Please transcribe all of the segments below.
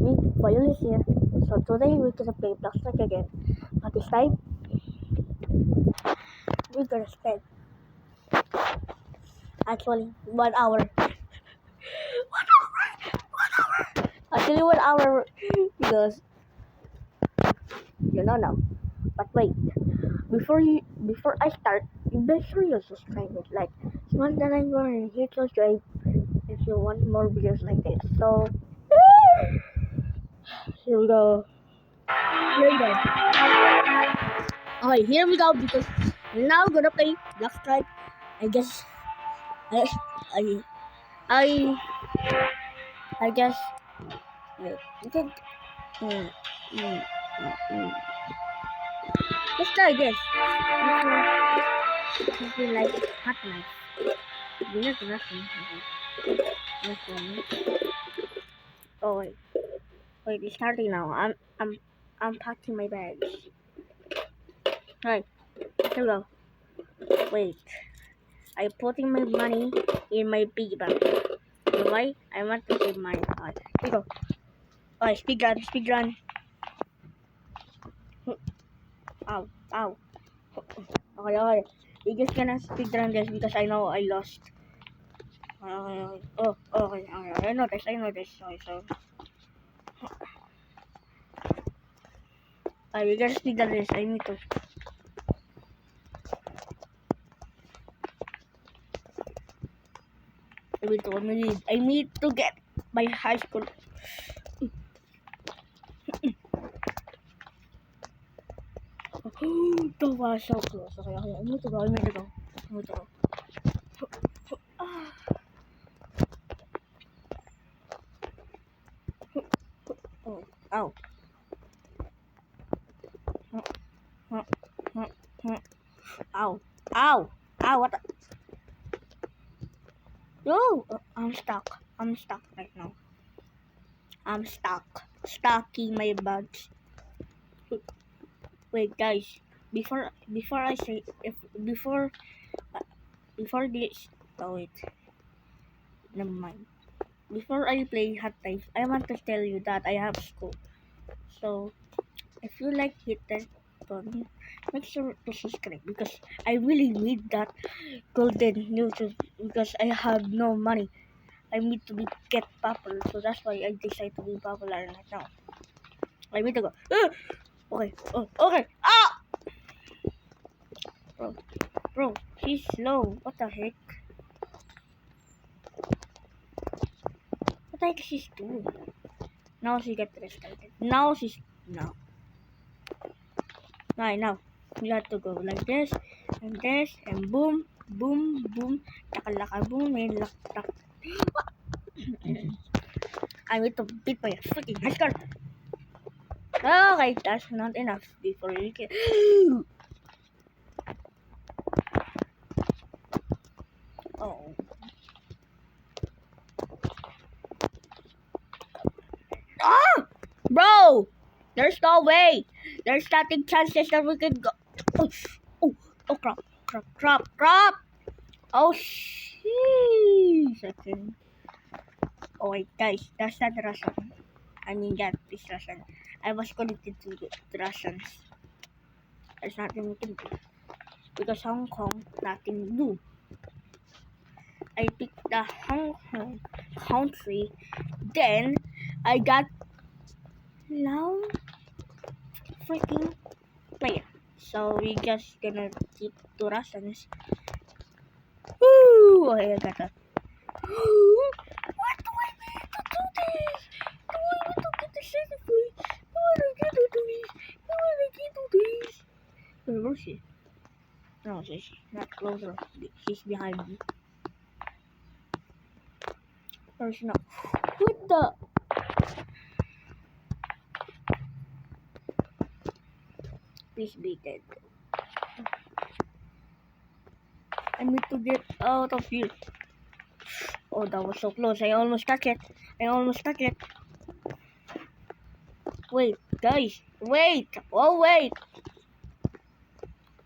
me, Violet is here. So today we're gonna play Block Strike again. But this time, we're gonna spend actually 1 hour. 1 hour! Actually 1 hour because you know now. But wait, before I start, you make sure you subscribe it. Like smash the like button and hit subscribe if you want more videos like this. So here we go. Here we go. Okay, here we go because we're now gonna play Block Strike. I guess I I I guess wait, I think mm, mm, mm. Let's try this. This is like hot knife. We not Russian. Oh wait, it's starting now. I'm packing my bags. Right, here we go. Wait, I'm putting my money in my piggy bank. Why? I want to save money. Alright, here we go. Alright, speed run. Ow, ow. Okay. We're just gonna speed run this because I know I lost. Okay. I know this. Sorry. We gotta speed run this. I need to get my high school. That was so close. Okay. I need to go. Oh, ow. Ow, what the? No, I'm stuck right now. I'm stocking my bags. Wait, guys, before I say before this, wait, never mind. Before I play Hot Dive, I want to tell you that I have school. So if you like hit that button, make sure to subscribe because I really need that golden YouTube because I have no money. I need to get popular, so that's why I decide to be popular right now. I need to go. Okay. Ah! Bro, she's slow. What the heck? What the heck she's doing? Now she got restarted. Now. Right now. You have to go like this, and boom. Takalaka boom, and lak. I need to beat my freaking high score. Okay, that's not enough before you can. Oh. Ah! Bro! There's no way! There's nothing chances that we can go. Oh, crap! Oh, second. Oh, wait, guys, that's not Russian. I mean, that is Russian. I was connected to the Russians. There's nothing we can do. Because Hong Kong, nothing to do. I picked the Hong Kong country. Then, I got now freaking player. So, we just gonna keep the Russians. Woo! Okay, I got that. What do I need to do this? Do I need to get the second place? Do I need to do this? Where is she? No, she's not closer. She's behind me. Or she not? What the? Please be dead. I need to get out of here. Oh, that was so close. I almost touched it. Wait, guys. Wait. Oh, wait.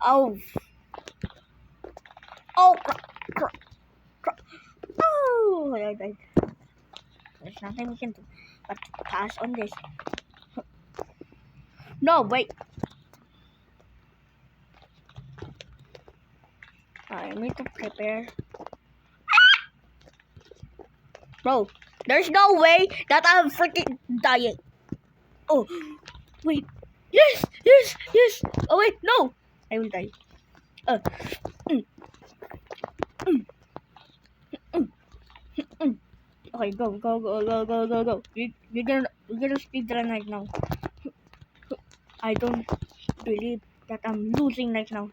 Oh. Oh, crap. Oh, I died. There's nothing we can do. pass on this. No, wait. I need to prepare. Bro, there's no way that I'm freaking dying. Oh, wait. Yes, yes, yes. Oh, wait, no. I will die. Mm, mm, mm, mm. Okay, go, go, go, go, go, go, go. We're gonna speed run right now. I don't believe that I'm losing right now.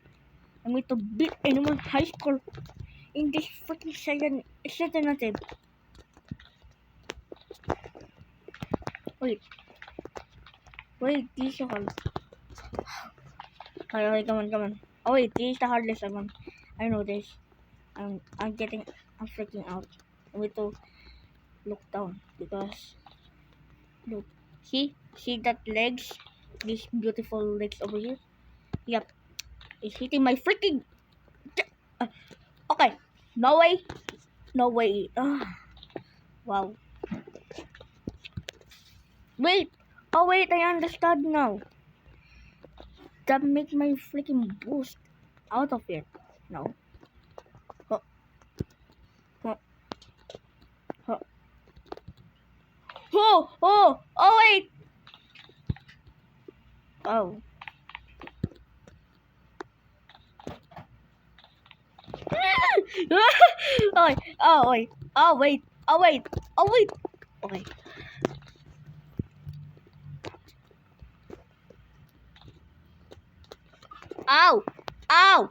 I'm going to beat anyone high score in this freaking second. Natin. Wait, this is hard. Okay, come on. Oh wait, this is the hardest one. I know this. I'm freaking out. I need to look down because look, see that legs, these beautiful legs over here. Yep, it's hitting my freaking. Okay, no way. Wow. Wait. Oh wait, I understand now. That make my freaking boost out of here. No. Huh, huh, huh. Oh wait. Oh. Oh wait. Okay. Ow! Ow!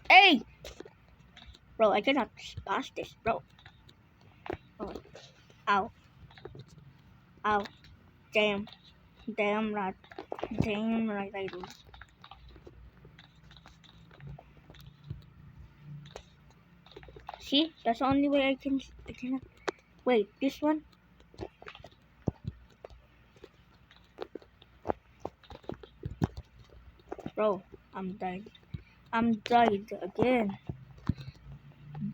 Hey! Bro, I cannot pass this, bro. Oh. Ow. Ow. Damn. Damn right. Damn right I do. See? That's the only way I cannot. Wait, this one? Bro, I'm died. I'm died again.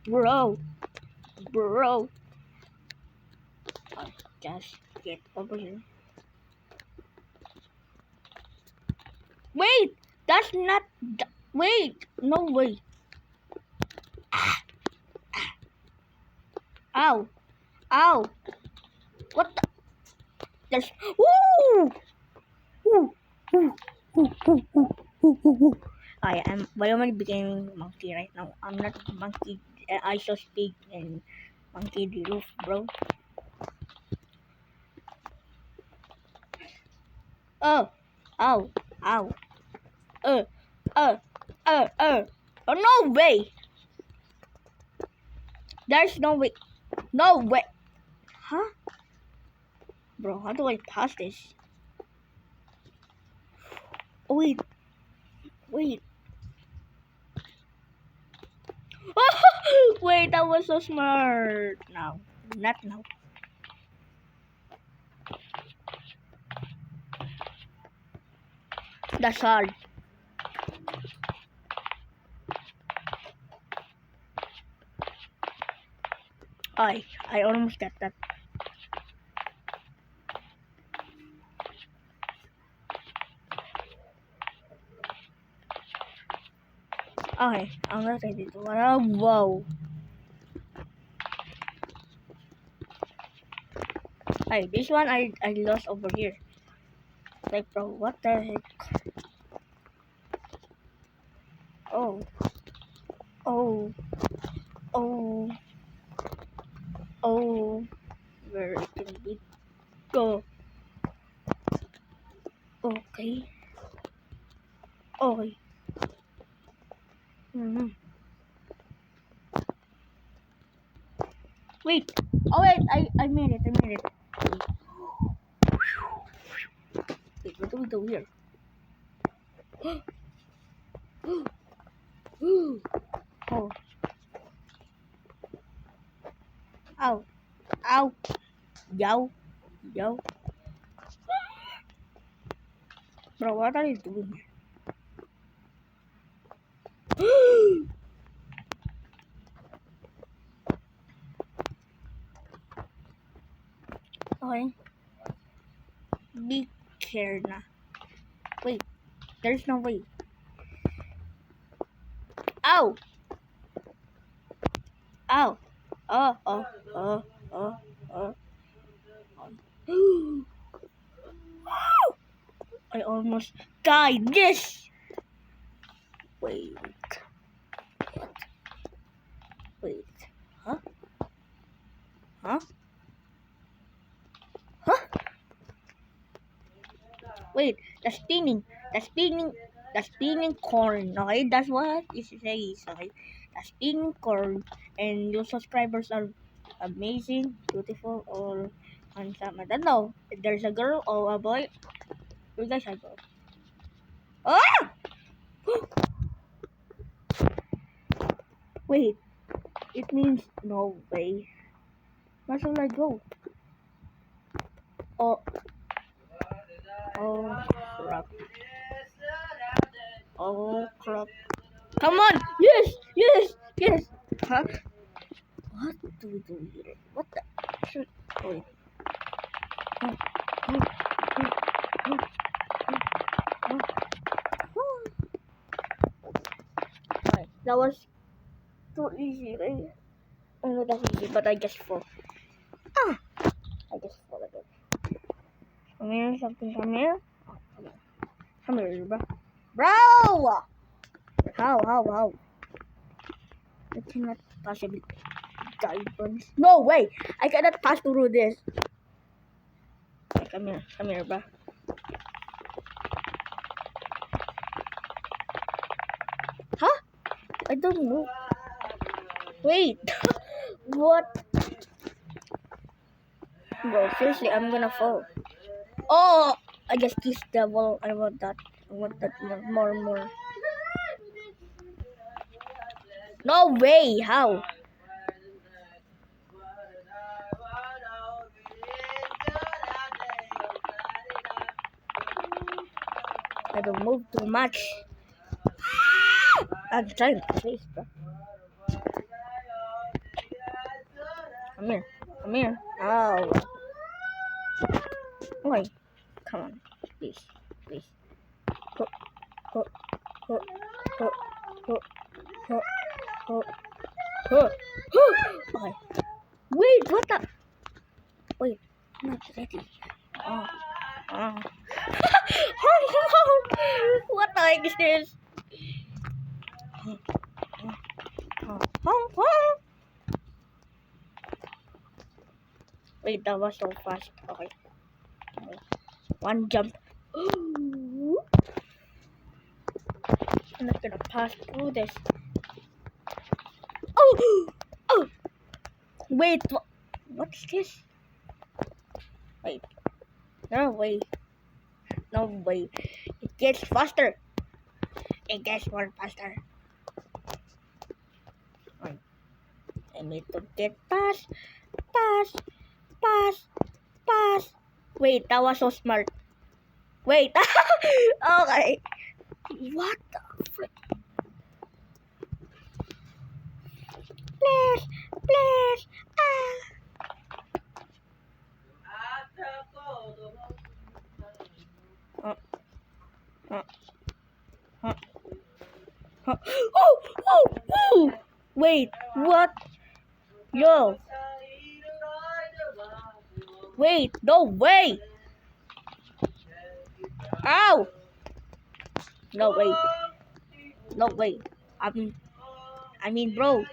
Bro. Just get over here. Wait! That's not... Wait! No way. Ow! Ow! What the... There's... Woo! Woo! Woo! Woo! Woo! Woo! Woo! Woo! I am becoming monkey right now. I'm not monkey. I so speak and monkey the roof, bro. Oh! Ow! Ow! Uh! Oh no way! There's no way. No way! Huh? Bro, how do I pass this? Oh, wait. Wait, that was so smart. Now, not now. That's hard. I almost got that. Okay, I'm not ready to. Wow. Hey, this one I lost over here. Like, bro, what the heck? Oh. Oh. Oh. Oh. Where can we go? Okay. Okay. Wait. Oh wait, I made it. Wait, what do we do here? Oh. Ow. Ow. Yo. Bro, what are you doing? Okay. Be care na. Wait. There's no way. Ow! Ow! Oh, oh, oh, oh, oh. I almost died. Yes! Wait. Wait. Huh? Huh? Huh? Wait. The spinning corn. Okay, that's what it says. Okay, the spinning corn, and your subscribers are amazing, beautiful, or handsome. I don't know if there's a girl or a boy. You guys are girl. Ah! Wait. It means no way. Where shall I go? Oh. Oh crap. Oh crap. Come on! Yes! Yes! Yes! Huh? What do we do here? What the? Shoot. Wait. Oh, oh, oh, oh, oh, oh. Right. That was too easy, right? I know that's easy, but I just fall. Ah! I just fall again. Come here, something, come here. Come here, bro. Bro! How? I cannot possibly die from this. No way! I cannot pass through this. Come here, bro. Huh? I don't know. Wait. What? Bro, seriously, I'm gonna fall. Oh! I just kissed the wall. I want that more. No way! How? I don't move too much. I'm trying to chase, bro. Come here. Oh. Wait. Come on. Please. Ho, ho, ho, ho, ho, ho, ho, ho. Okay. Wait, what the? Wait, I'm not ready. Oh. What the heck is this? Wait, that was so fast. Okay. One jump. I'm not gonna pass through this. Oh! Wait, what's this? Wait. No way. It gets faster. It gets more faster. Wait. I need to get past. Wait, that was so smart. Wait. Okay. What the frick? Please. Ah. Uh, Oh! Wait, what? Yo. Wait, no way. Ow! No way. I mean, bro.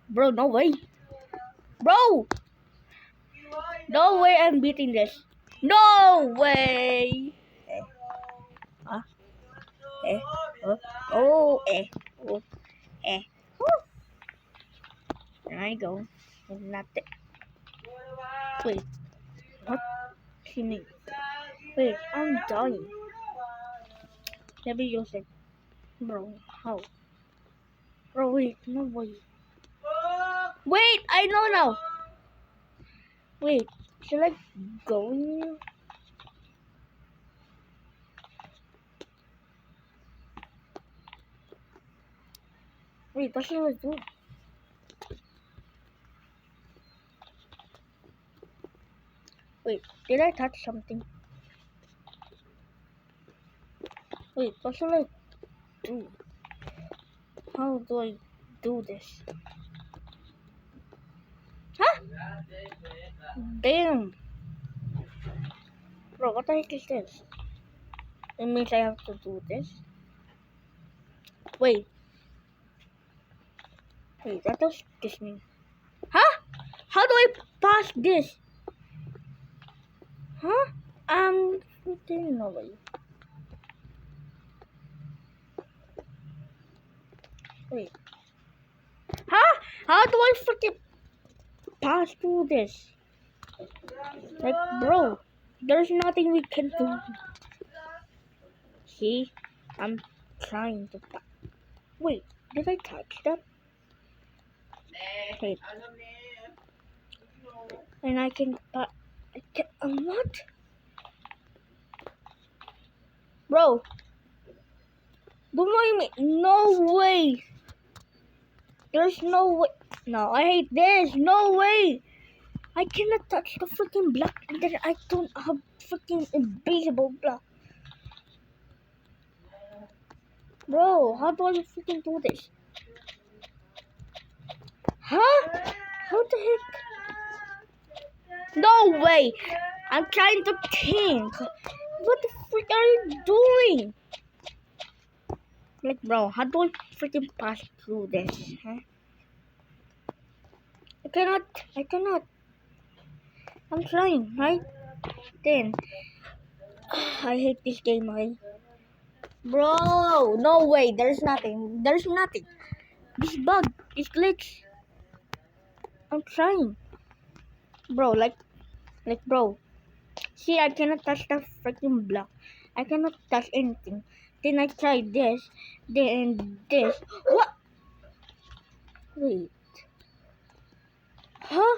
Bro, no way. Bro! No way I'm beating this. No way! Huh? Eh? Oh, Oh, eh. There I go. Nothing. Wait, what? Kidding. Wait, I'm dying. Maybe use it. Bro, how? Bro, wait, no way. Wait, I know now. Wait, should I go in here? Wait, what should I do? Wait, did I touch something? Wait, what should I do? How do I do this? Huh? Damn! Bro, what the heck is this? It means I have to do this. Wait, what does this mean? Huh? How do I pass this? Huh? Freaking no way. Wait. Huh? How do I freaking pass through this? Like, bro, there's nothing we can do. See? I'm trying to pass. Wait, did I touch that? Wait. And I can pass. What? Bro. Don't mind me. No way. There's no way. No, I hate this. No way. I cannot touch the freaking block and then I don't have freaking invisible block. Bro, how do I freaking do this? Huh? How the heck? No way. I'm trying to think. What the freak are you doing? Like, bro, how do I freaking pass through this? Huh? I cannot. I'm trying, right? Then, I hate this game, right? Bro, no way. There's nothing. This bug, this glitch. I'm trying. Bro, bro. See, I cannot touch the freaking block. I cannot touch anything. Then I try this. Then this. What? Wait. Huh?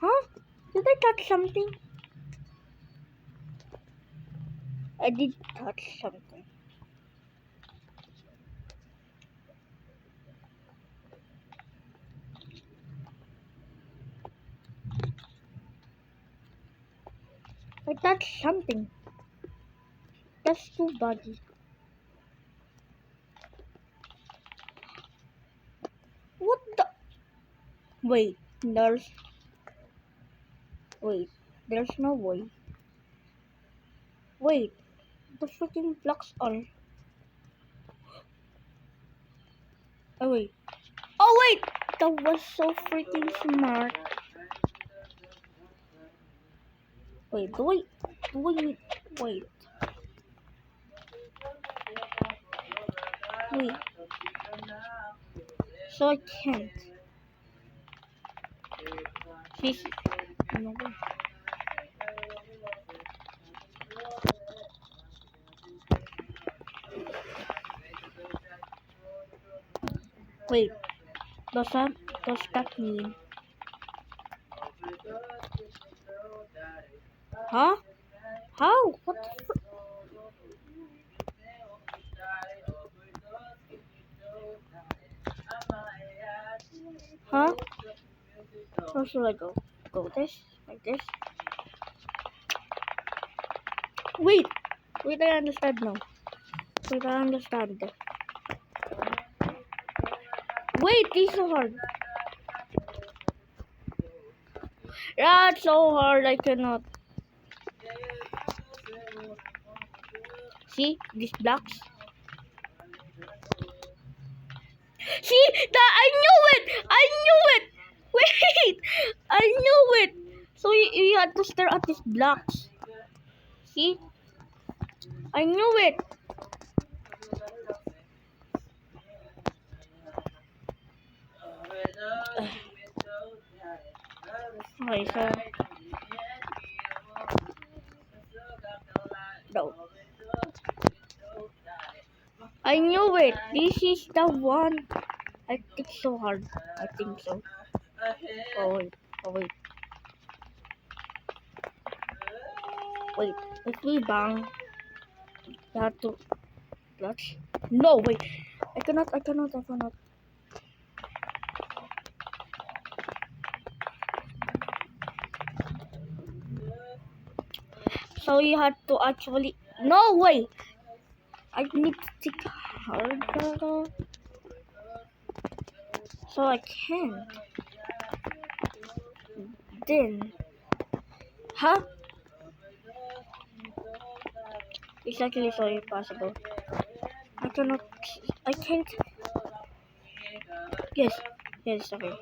Huh? Did I touch something? I did touch something. I touched something. That's too buggy. What the? Wait, there's no way. Wait, the freaking blocks are. Oh wait. That was so freaking smart. Wait, wait. Wait. So I can't. She's no way. Wait, does that mean? Huh? How? What the Huh? How should I go? Go this? Like this? Wait, I understand now. Wait, I understand. Wait, this is so hard. That's so hard, I cannot. See, these blocks. See, I knew it! Wait, I knew it! So you had to stare at these blocks. See? I knew it! Okay, so... No. I knew it! This is the one! I think so hard. I think so. Oh wait. Wait, if we bang, you have to clutch. No, wait. I cannot. So you had to actually. No way! I need to take harder. So I can't. Then. Huh? It's actually so impossible. I cannot. I can't. Yes. Yes, okay.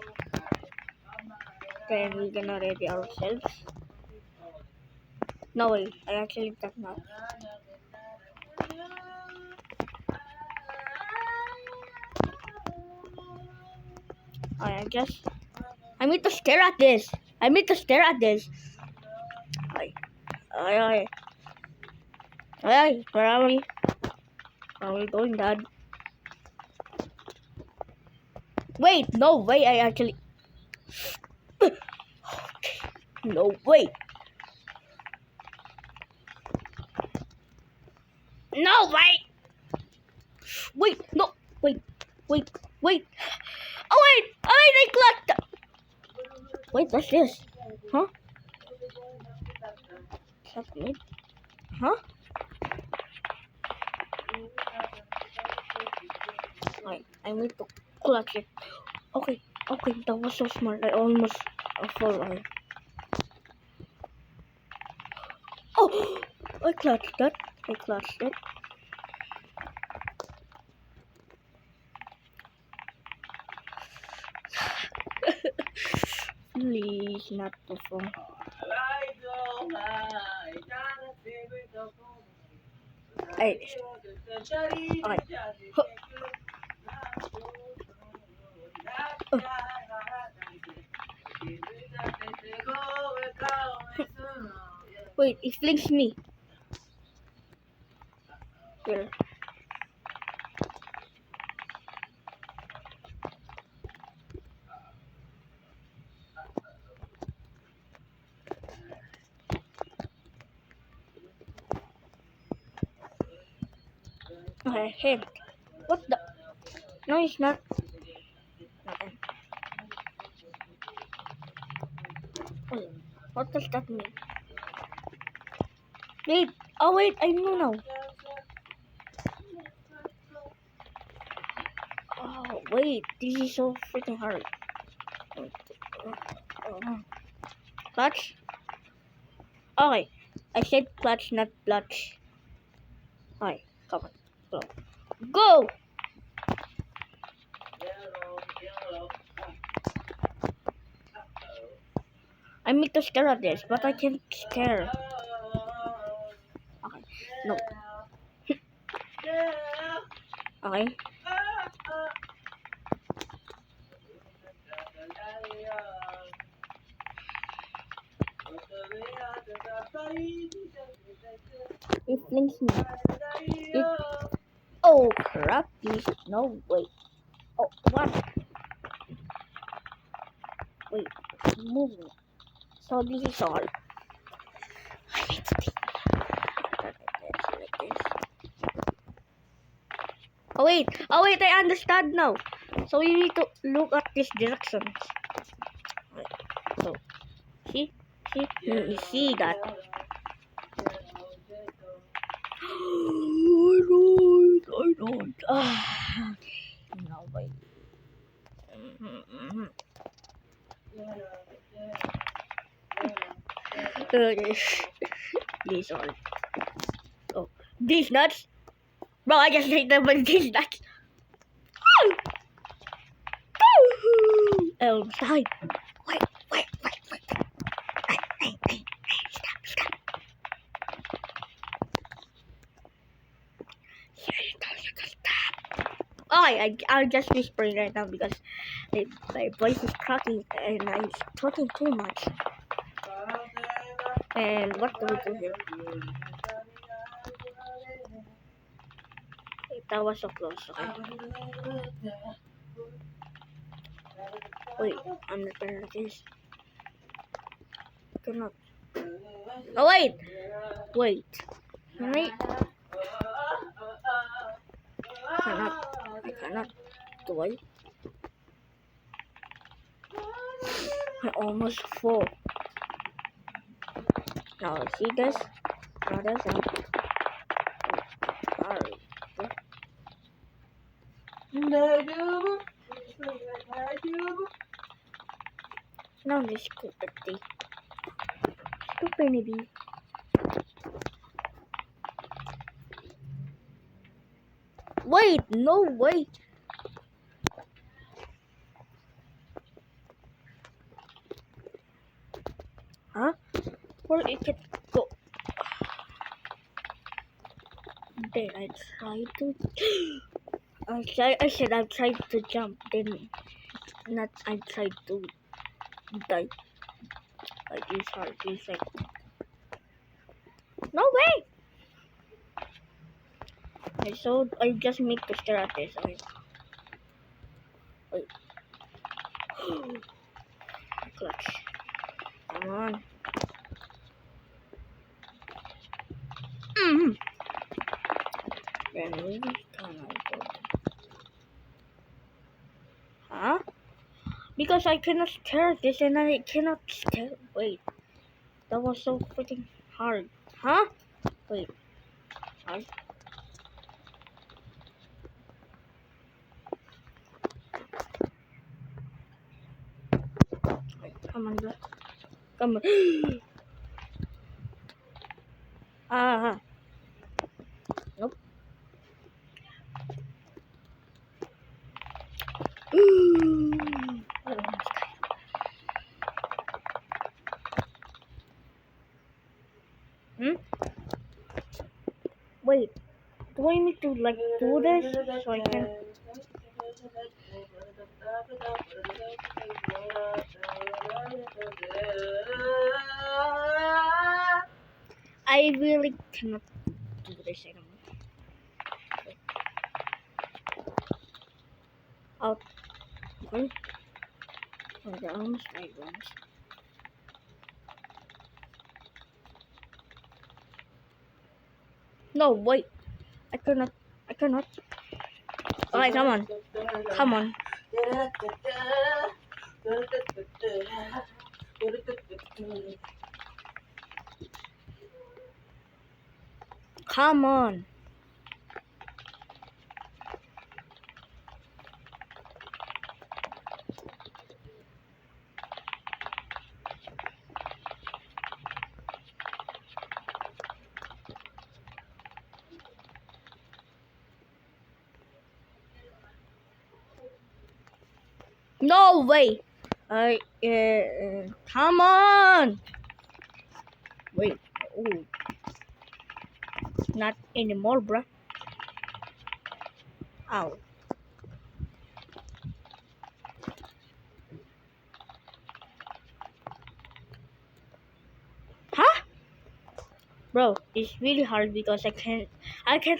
Then we're gonna ready ourselves. No way. I actually did not. I guess. I need to stare at this. I need to stare at this. Ay. Ay, ay. Ay, where are we? Where are we going, Dad? Wait, no way. I actually. No way. No way. Wait, no. Wait, wait, wait. Oh, wait. Oh, wait, I clicked. Wait, what's this? Huh? Submit? Huh? Wait, I need to clutch it. Okay, okay, that was so smart. I almost fall. Oh, I clutched that. I clutched it. Please, not too far. Hey. Okay. Wait, it flinks me. Here. Okay, him. What the? No, it's not. Nothing. Wait, what does that mean? Wait. Oh, wait, I know now. Oh, wait, this is so freaking hard. Clutch? Okay, I said clutch, not clutch. Alright, come on, go. Go! I need to stare at this, but I can't stare. Okay, no. Okay. It blinks me. Oh crap, please. No, wait. Oh, what? Wait, it's moving. So this is all. I need to think like this. Oh wait, I understand now. So you need to look at these directions. So, see? You see that? I don't. No way. These are. Oh, these nuts. Bro, I just hate them with these nuts. Side. Wait. Hey, stop. Oh, I'm just whispering right now because my voice is cracking and I'm talking too much. And what do we do here? That was so close. Okay. Wait, I'm not gonna do this. Cannot. Oh wait. Right? I cannot. Do I? I almost fall. Now see this? Brothers up. Alright. Now this stupidity. Stupidity. Wait, no way. Huh? Where it can go? Then I said I tried to jump. Then not I tried to die. Like it's hard. It's like no way. Okay, so I just need to stare at this. Okay. Wait. Clutch. Come on. Mm-hmm. Then we can go. Huh? Because I cannot stare at this and I cannot stare. Wait. That was so freaking hard. Huh? Wait. Hard. Wait, come on, bro. Come on. Ah. Nope. Hmm? Wait. Do I need to like do this so I can? I really cannot do this anymore. Out. Okay. Oh, the arms, I want. No, wait. I cannot. I cannot. Alright, come on. Come on. Come on. No way. Come on. Wait. Oh. Not anymore, bruh. Ow. Huh? Bro, it's really hard because I can't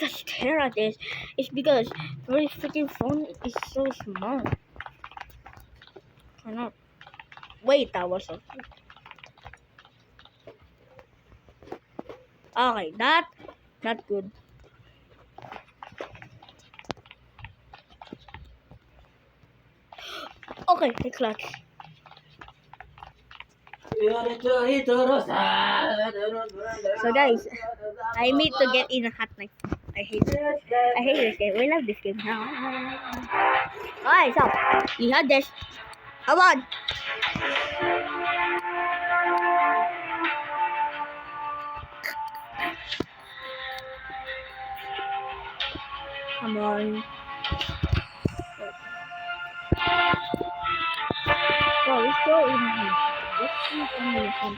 stare at this. It's because my freaking phone is so small. Cannot. Wait, that was a. Okay, that not good. Okay, the clutch. So guys, I need to get in a hot knife. I hate this game. We love this game now. Alright, so you had this. Come on. Come on. So let's go in here. Let's see if I'm gonna come.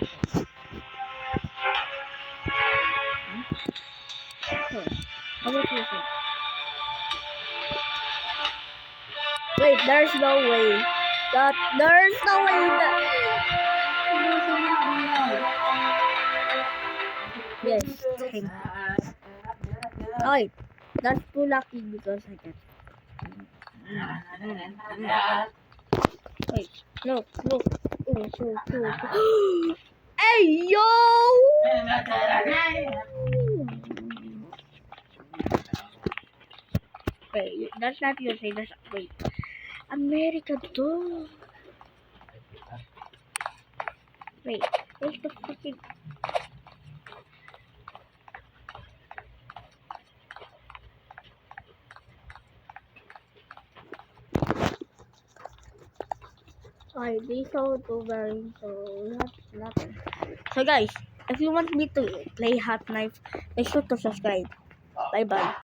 How about you? Wait, there's no way. There's no way that. Yes, thank you. Alright, that's too lucky because I get. Wait, look. Oh, so cool. Hey, yo! Wait, that's not your say. That's wait. America, too. Wait, where's the freaking? Okay, this so too very so nothing. So guys, if you want me to play Hot Knife, make sure to subscribe. Bye bye.